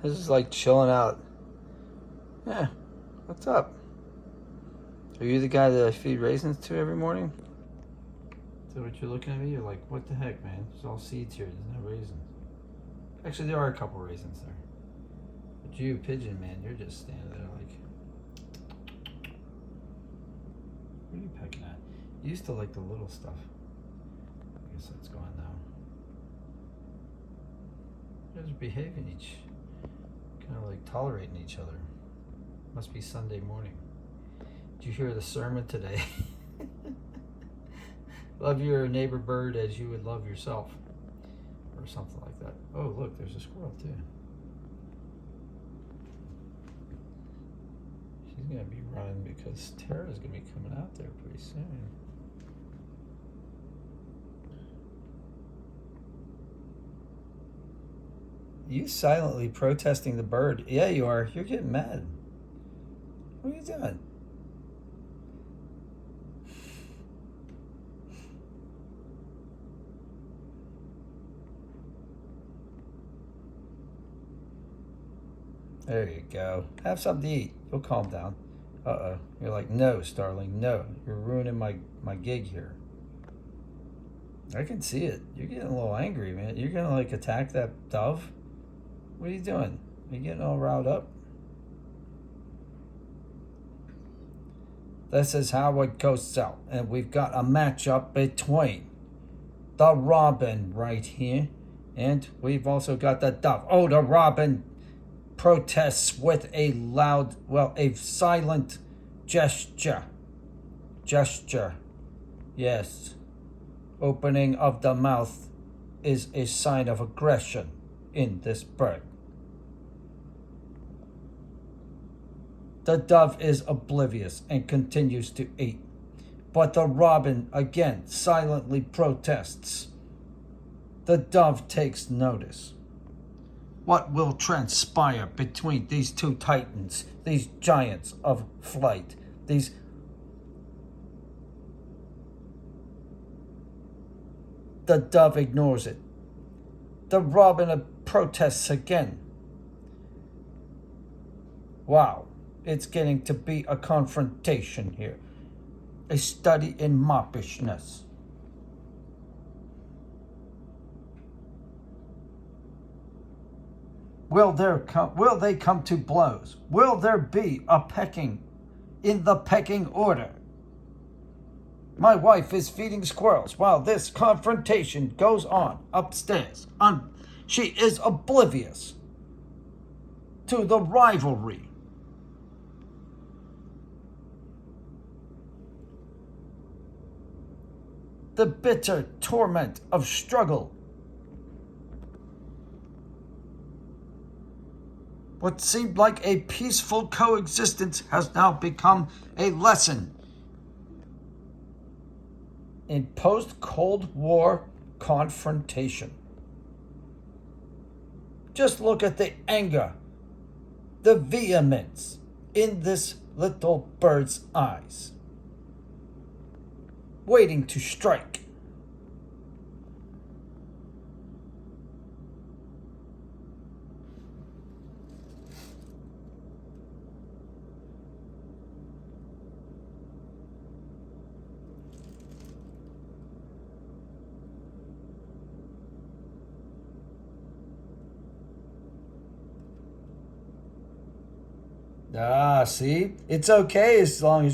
This is like chilling out. Yeah, what's up? Are you the guy that I feed raisins to every morning? Is that what you're looking at me? You're like, what the heck, man? There's all seeds here. There's no raisins. Actually, there are a couple raisins there. But you, pigeon man, you're just standing there like... What are you pecking at? You used to like the little stuff. I guess that's gone now. You guys are behaving kind of like tolerating each other. Must be Sunday morning. Did you hear the sermon today? Love your neighbor bird as you would love yourself. Or something like that. Oh, look, there's a squirrel too. She's going to be running because Tara's going to be coming out there pretty soon. You silently protesting the bird. Yeah, you are. You're getting mad. What are you doing? There you go. Have something to eat. You'll calm down. Uh-oh. You're like, no, Starling, no. You're ruining my gig here. I can see it. You're getting a little angry, man. You're going to, like, attack that dove? What are you doing? Are you getting all riled up? This is Howard Cosell, and we've got a matchup between the robin right here, and we've also got the dove. Oh, the robin protests with a loud, well, a silent gesture. Yes. Opening of the mouth is a sign of aggression in this bird. The dove is oblivious and continues to eat. But the robin again silently protests. The dove takes notice. What will transpire between these two titans, these giants of flight, these... The dove ignores it. The robin protests again. Wow, it's getting to be a confrontation here. A study in moppishness. Will they come to blows? Will there be a pecking in the pecking order? My wife is feeding squirrels while this confrontation goes on upstairs. She is oblivious to the rivalry. The bitter torment of struggle. What seemed like a peaceful coexistence has now become a lesson in post-Cold War confrontation. Just look at the anger, the vehemence in this little bird's eyes, waiting to strike. See? It's okay as long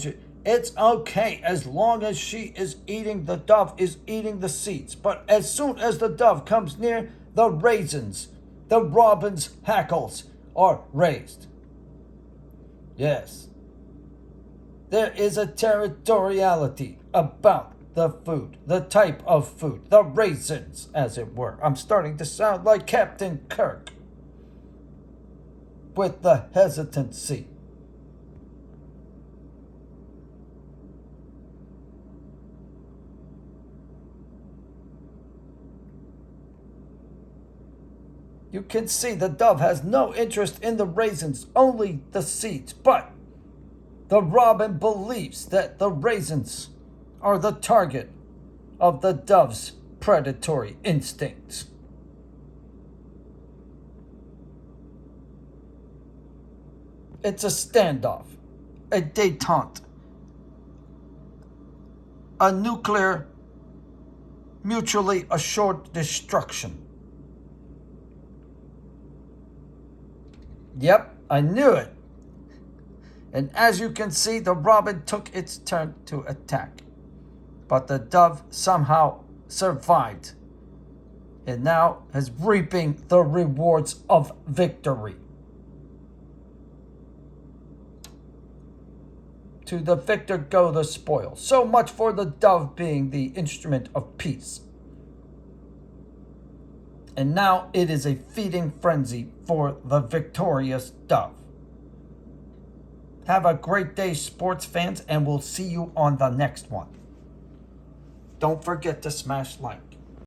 as she is eating, the dove is eating the seeds. But as soon as the dove comes near the raisins, the robin's hackles are raised. Yes. There is a territoriality about the food, the type of food, the raisins, as it were. I'm starting to sound like Captain Kirk with the hesitancy. You can see the dove has no interest in the raisins, only the seeds. But the robin believes that the raisins are the target of the dove's predatory instincts. It's a standoff, a détente, a nuclear, mutually assured destruction. Yep, I knew it. And as you can see, the robin took its turn to attack. But the dove somehow survived and now is reaping the rewards of victory. To the victor go the spoil. So much for the dove being the instrument of peace. And now it is a feeding frenzy for the victorious dove. Have a great day, sports fans, and we'll see you on the next one. Don't forget to smash like.